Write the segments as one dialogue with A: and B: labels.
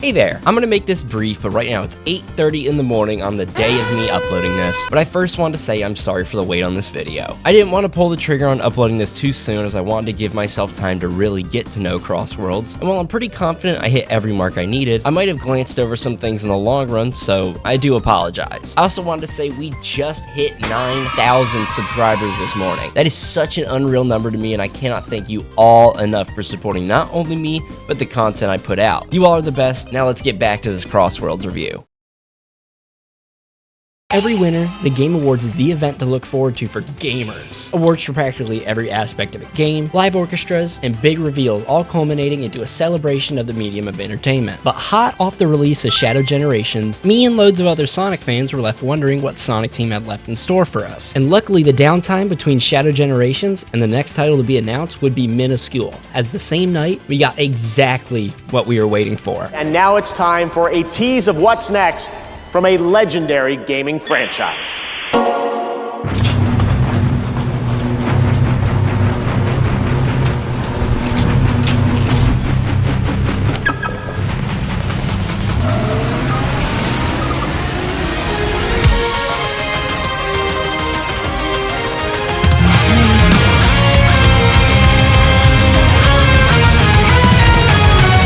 A: Hey there, I'm gonna make this brief, but right now it's 8:30 in the morning on the day of me uploading this, but I first wanted to say I'm sorry for the wait on this video. I didn't want to pull the trigger on uploading this too soon as I wanted to give myself time to really get to know CrossWorlds, and while I'm pretty confident I hit every mark I needed, I might have glanced over some things in the long run, so I do apologize. I also wanted to say we just hit 9,000 subscribers this morning. That is such an unreal number to me, and I cannot thank you all enough for supporting not only me, but the content I put out. You all are the best. Now let's get back to this CrossWorlds review. Every winter, the Game Awards is the event to look forward to for gamers. Awards for practically every aspect of a game, live orchestras, and big reveals, all culminating into a celebration of the medium of entertainment. But hot off the release of Shadow Generations, me and loads of other Sonic fans were left wondering what Sonic Team had left in store for us. And luckily, the downtime between Shadow Generations and the next title to be announced would be minuscule, as the same night, we got exactly what we were waiting for.
B: And now it's time for a tease of what's next from a legendary gaming franchise.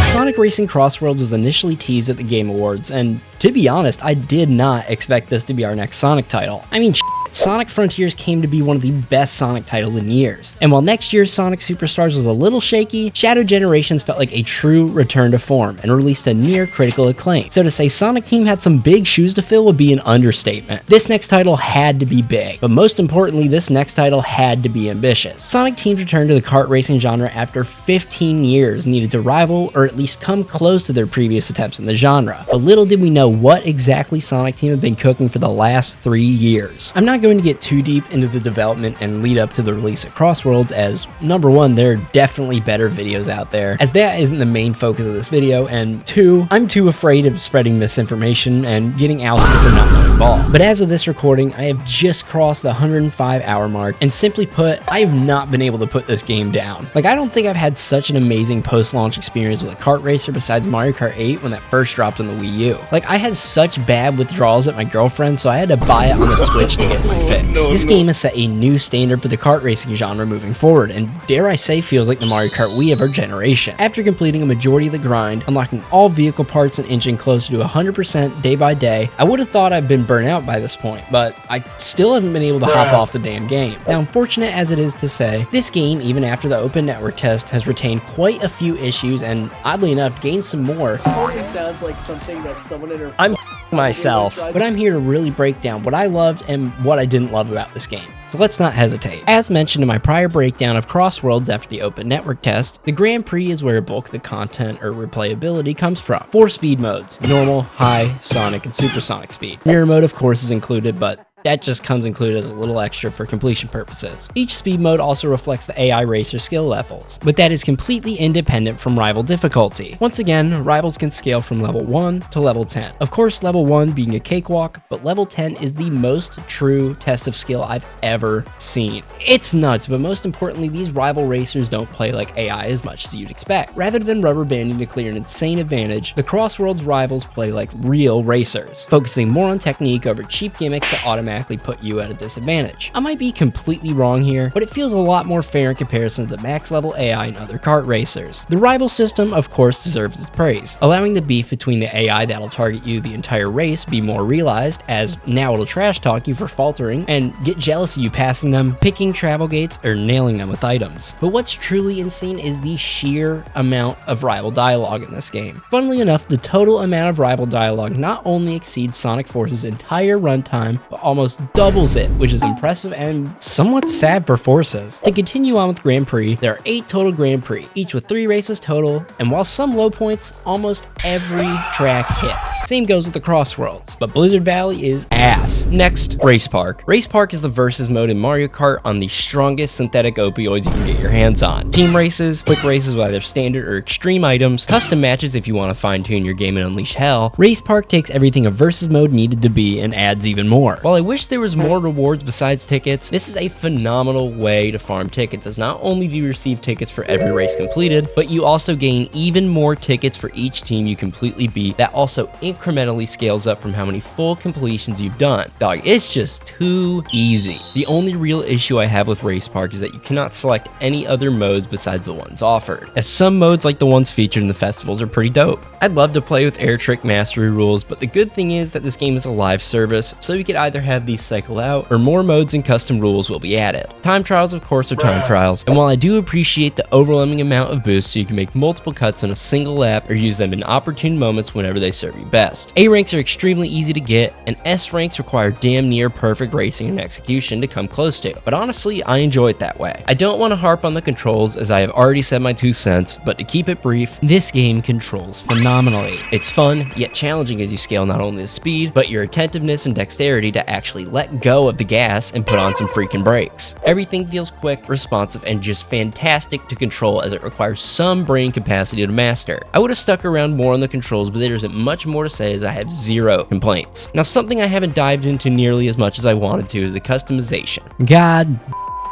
A: Sonic Racing CrossWorlds was initially teased at the Game Awards, and to be honest, I did not expect this to be our next Sonic title. I mean, Sonic Frontiers came to be one of the best Sonic titles in years, and while next year's Sonic Superstars was a little shaky, Shadow Generations felt like a true return to form and released a near critical acclaim. So to say Sonic Team had some big shoes to fill would be an understatement. This next title had to be big, but most importantly, this next title had to be ambitious. Sonic Team's return to the kart racing genre after 15 years needed to rival or at least come close to their previous attempts in the genre, but little did we know what exactly Sonic Team had been cooking for the last 3 years. I'm not going to get too deep into the development and lead up to the release of CrossWorlds, as number one, there are definitely better videos out there, as that isn't the main focus of this video, and two, I'm too afraid of spreading misinformation and getting ousted for not knowing ball. But as of this recording, I have just crossed the 105-hour mark, and simply put, I have not been able to put this game down. Like, I don't think I've had such an amazing post-launch experience with a kart racer besides Mario Kart 8 when that first dropped on the Wii U. Like, I had such bad withdrawals at my girlfriend, so I had to buy it on the Switch to get my fix. This game has set a new standard for the kart racing genre moving forward, and dare I say feels like the Mario Kart Wii of our generation. After completing a majority of the grind, unlocking all vehicle parts and inching closer to 100% day by day, I would have thought I'd been burnt out by this point, but I still haven't been able to hop off the damn game. Now, unfortunate as it is to say, this game, even after the open network test, has retained quite a few issues and, oddly enough, gained some more.
C: It sounds like something that someone in her
A: I'm myself, but I'm here to really break down what I loved and what I didn't love about this game. So let's not hesitate. As mentioned in my prior breakdown of CrossWorlds after the open network test, the Grand Prix is where a bulk of the content or replayability comes from. 4 speed modes: normal, high, sonic, and supersonic speed. Mirror mode, of course, is included, but that just comes included as a little extra for completion purposes. Each speed mode also reflects the AI racer skill levels, but that is completely independent from rival difficulty. Once again, rivals can scale from level 1 to level 10. Of course, level 1 being a cakewalk, but level 10 is the most true test of skill I've ever seen. It's nuts, but most importantly, these rival racers don't play like AI as much as you'd expect. Rather than rubber banding to clear an insane advantage, the CrossWorlds rivals play like real racers, focusing more on technique over cheap gimmicks that automatically put you at a disadvantage. I might be completely wrong here, but it feels a lot more fair in comparison to the max level AI and other kart racers. The rival system, of course, deserves its praise, allowing the beef between the AI that'll target you the entire race be more realized, as now it'll trash talk you for faltering and get jealous of you passing them, picking travel gates, or nailing them with items. But what's truly insane is the sheer amount of rival dialogue in this game. Funnily enough, the total amount of rival dialogue not only exceeds Sonic Force's entire runtime, but almost doubles it, which is impressive and somewhat sad for Forces. To continue on with Grand Prix, there are 8 total Grand Prix, each with 3 races total, and while some low points, almost every track hits. Same goes with the CrossWorlds, but Blizzard Valley is ass. Next, Race Park. Race Park is the versus mode in Mario Kart on the strongest synthetic opioids you can get your hands on. Team races, quick races with either standard or extreme items, custom matches if you want to fine-tune your game and unleash hell. Race Park takes everything a versus mode needed to be and adds even more. While I wish there was more rewards besides tickets. This is a phenomenal way to farm tickets, as not only do you receive tickets for every race completed, but you also gain even more tickets for each team you completely beat. That also incrementally scales up from how many full completions you've done. Dog, it's just too easy. The only real issue I have with Race Park is that you cannot select any other modes besides the ones offered, as some modes like the ones featured in the festivals are pretty dope. I'd love to play with Air Trick Mastery rules, but the good thing is that this game is a live service, so you could either have these cycle out, or more modes and custom rules will be added. Time trials, of course, are time trials, and while I do appreciate the overwhelming amount of boosts so you can make multiple cuts in a single lap or use them in opportune moments whenever they serve you best. A ranks are extremely easy to get, and S ranks require damn near perfect racing and execution to come close to, but honestly, I enjoy it that way. I don't want to harp on the controls, as I have already said my 2 cents, but to keep it brief, this game controls phenomenally. It's fun, yet challenging as you scale not only the speed, but your attentiveness and dexterity to actually let go of the gas and put on some freaking brakes. Everything feels quick, responsive, and just fantastic to control, as it requires some brain capacity to master. I would have stuck around more on the controls, but there isn't much more to say, as I have zero complaints. Now, something I haven't dived into nearly as much as I wanted to is the customization. God,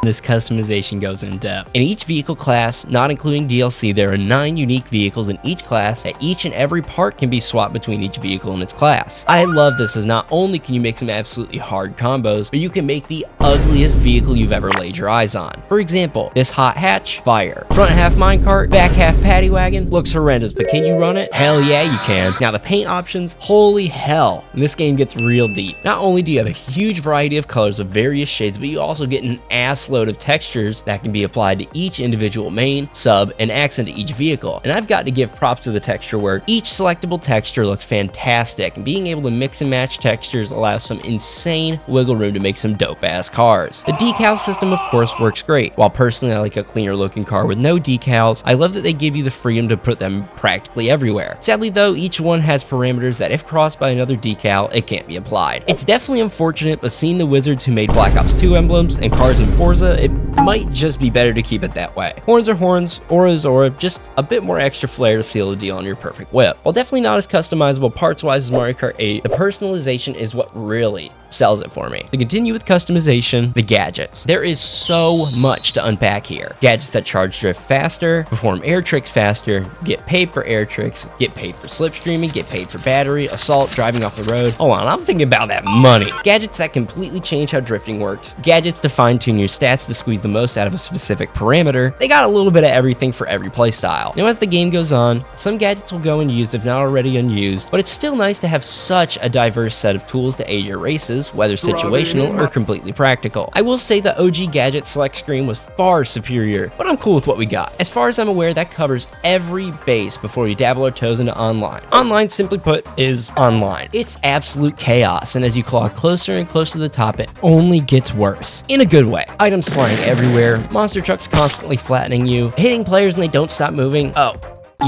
A: this customization goes in depth. In each vehicle class, not including DLC, there are 9 unique vehicles in each class that each and every part can be swapped between each vehicle in its class. I love this, as not only can you make some absolutely hard combos, but you can make the ugliest vehicle you've ever laid your eyes on. For example, this hot hatch, fire. Front half minecart, back half paddy wagon, looks horrendous, but can you run it? Hell yeah, you can. Now the paint options, holy hell, this game gets real deep. Not only do you have a huge variety of colors of various shades, but you also get an ass load of textures that can be applied to each individual main, sub, and accent to each vehicle. And I've got to give props to the texture work. Each selectable texture looks fantastic, and being able to mix and match textures allows some insane wiggle room to make some dope ass cars. The decal system, of course, works great. While personally I like a cleaner looking car with no decals, I love that they give you the freedom to put them practically everywhere. Sadly though, each one has parameters that if crossed by another decal, it can't be applied. It's definitely unfortunate, but seeing the wizards who made Black Ops 2 emblems and cars in Forza, it might just be better to keep it that way. Horns are horns, aura is aura, just a bit more extra flair to seal the deal on your perfect whip. While definitely not as customizable parts-wise as Mario Kart 8, the personalization is what really sells it for me. To continue with customization, the gadgets. There is so much to unpack here. Gadgets that charge drift faster, perform air tricks faster, get paid for air tricks, get paid for slipstreaming, get paid for battery, assault, driving off the road. Hold on, I'm thinking about that money. Gadgets that completely change how drifting works. Gadgets to fine-tune your stats to squeeze the most out of a specific parameter. They got a little bit of everything for every playstyle. Now as the game goes on, some gadgets will go unused if not already unused, but it's still nice to have such a diverse set of tools to aid your races, whether situational or completely practical. I will say the OG Gadget select screen was far superior, but I'm cool with what we got. As far as I'm aware, that covers every base before you dabble our toes into online. Online, simply put, is online. It's absolute chaos, and as you claw closer and closer to the top, it only gets worse. In a good way. Items flying everywhere, monster trucks constantly flattening you, hitting players and they don't stop moving. Oh,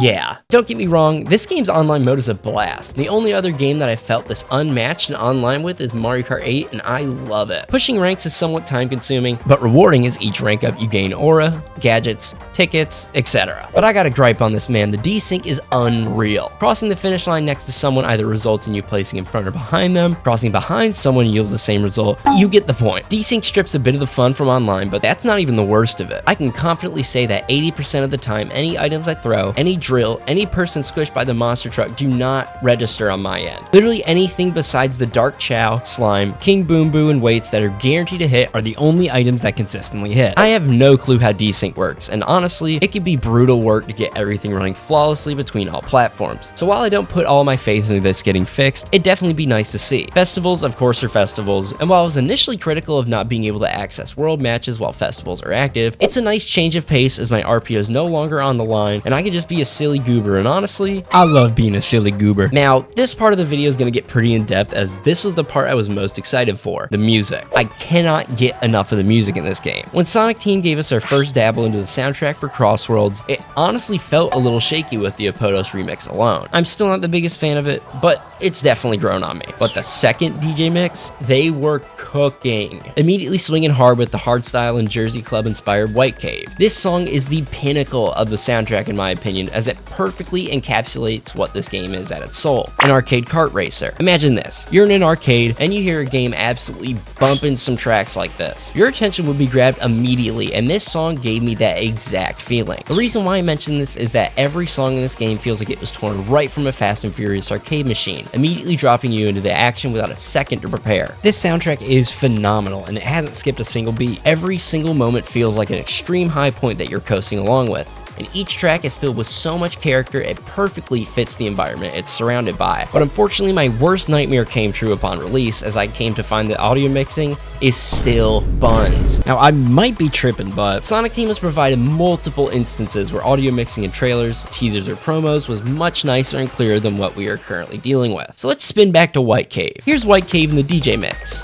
A: yeah. Don't get me wrong, this game's online mode is a blast. The only other game that I felt this unmatched and online with is Mario Kart 8, and I love it. Pushing ranks is somewhat time consuming, but rewarding as each rank up you gain aura, gadgets, tickets, etc. But I got a gripe on this, man. The desync is unreal. Crossing the finish line next to someone either results in you placing in front or behind them. Crossing behind someone yields the same result. You get the point. Desync strips a bit of the fun from online, but that's not even the worst of it. I can confidently say that 80% of the time, any items I throw, any drill, any person squished by the monster truck do not register on my end. Literally anything besides the Dark Chow, Slime, King Boom Boo, and weights that are guaranteed to hit are the only items that consistently hit. I have no clue how desync works, and honestly, it can be brutal work to get everything running flawlessly between all platforms. So while I don't put all my faith into this getting fixed, it'd definitely be nice to see. Festivals, of course, are festivals, and while I was initially critical of not being able to access world matches while festivals are active, it's a nice change of pace as my RPO is no longer on the line, and I can just be a silly goober, and honestly, I love being a silly goober. Now, this part of the video is going to get pretty in-depth, as this was the part I was most excited for, the music. I cannot get enough of the music in this game. When Sonic Team gave us our first dabble into the soundtrack for CrossWorlds, it honestly felt a little shaky with the Apodos remix alone. I'm still not the biggest fan of it, but it's definitely grown on me. But the second DJ mix, they were cooking. Immediately swinging hard with the hardstyle and Jersey Club inspired White Cave. This song is the pinnacle of the soundtrack in my opinion, as it perfectly perfectly encapsulates what this game is at its soul: an arcade kart racer. Imagine this: you're in an arcade and you hear a game absolutely bumping some tracks like this. Your attention would be grabbed immediately, and this song gave me that exact feeling. The reason why I mention this is that every song in this game feels like it was torn right from a Fast and Furious arcade machine, immediately dropping you into the action without a second to prepare. This soundtrack is phenomenal, and it hasn't skipped a single beat. Every single moment feels like an extreme high point that you're coasting along with, and each track is filled with so much character it perfectly fits the environment it's surrounded by. But unfortunately, my worst nightmare came true upon release, as I came to find that audio mixing is still buns. Now, I might be tripping, but Sonic Team has provided multiple instances where audio mixing in trailers, teasers, or promos was much nicer and clearer than what we are currently dealing with. So let's spin back to White Cave. Here's White Cave in the DJ mix.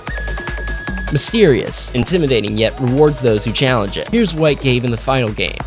A: Mysterious, intimidating, yet rewards those who challenge it. Here's White Cave in the final game.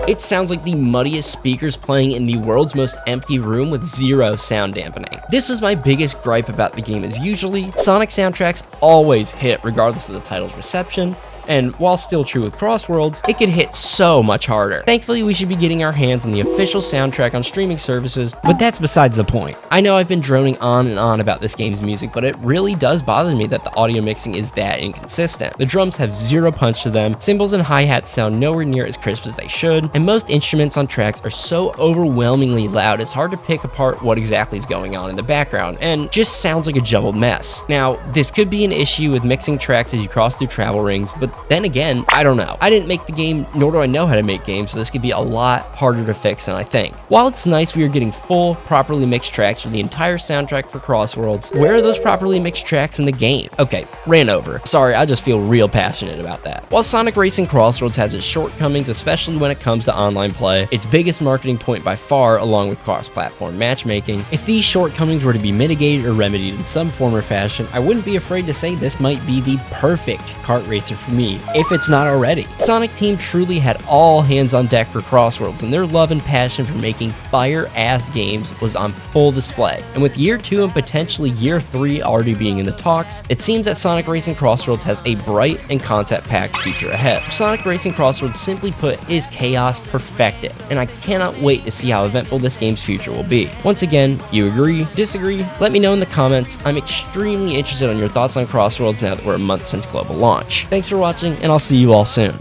A: It sounds like the muddiest speakers playing in the world's most empty room with zero sound dampening. This is my biggest gripe about the game, is usually Sonic soundtracks always hit regardless of the title's reception, and while still true with CrossWorlds, it could hit so much harder. Thankfully, we should be getting our hands on the official soundtrack on streaming services, but that's besides the point. I know I've been droning on and on about this game's music, but it really does bother me that the audio mixing is that inconsistent. The drums have zero punch to them, cymbals and hi-hats sound nowhere near as crisp as they should, and most instruments on tracks are so overwhelmingly loud it's hard to pick apart what exactly is going on in the background, and just sounds like a jumbled mess. Now, this could be an issue with mixing tracks as you cross through travel rings, but then again, I don't know. I didn't make the game, nor do I know how to make games, so this could be a lot harder to fix than I think. While it's nice we are getting full, properly mixed tracks for the entire soundtrack for CrossWorlds, where are those properly mixed tracks in the game? Okay, ran over. Sorry, I just feel real passionate about that. While Sonic Racing CrossWorlds has its shortcomings, especially when it comes to online play, its biggest marketing point by far, along with cross-platform matchmaking, if these shortcomings were to be mitigated or remedied in some form or fashion, I wouldn't be afraid to say this might be the perfect kart racer for me, if it's not already. Sonic Team truly had all hands on deck for CrossWorlds, and their love and passion for making fire-ass games was on full display. And with year 2 and potentially year 3 already being in the talks, it seems that Sonic Racing CrossWorlds has a bright and concept-packed future ahead. Sonic Racing CrossWorlds, simply put, is chaos perfected, and I cannot wait to see how eventful this game's future will be. Once again, you agree, disagree? Let me know in the comments. I'm extremely interested on your thoughts on CrossWorlds now that we're a month since global launch. Thanks for watching, and I'll see you all soon.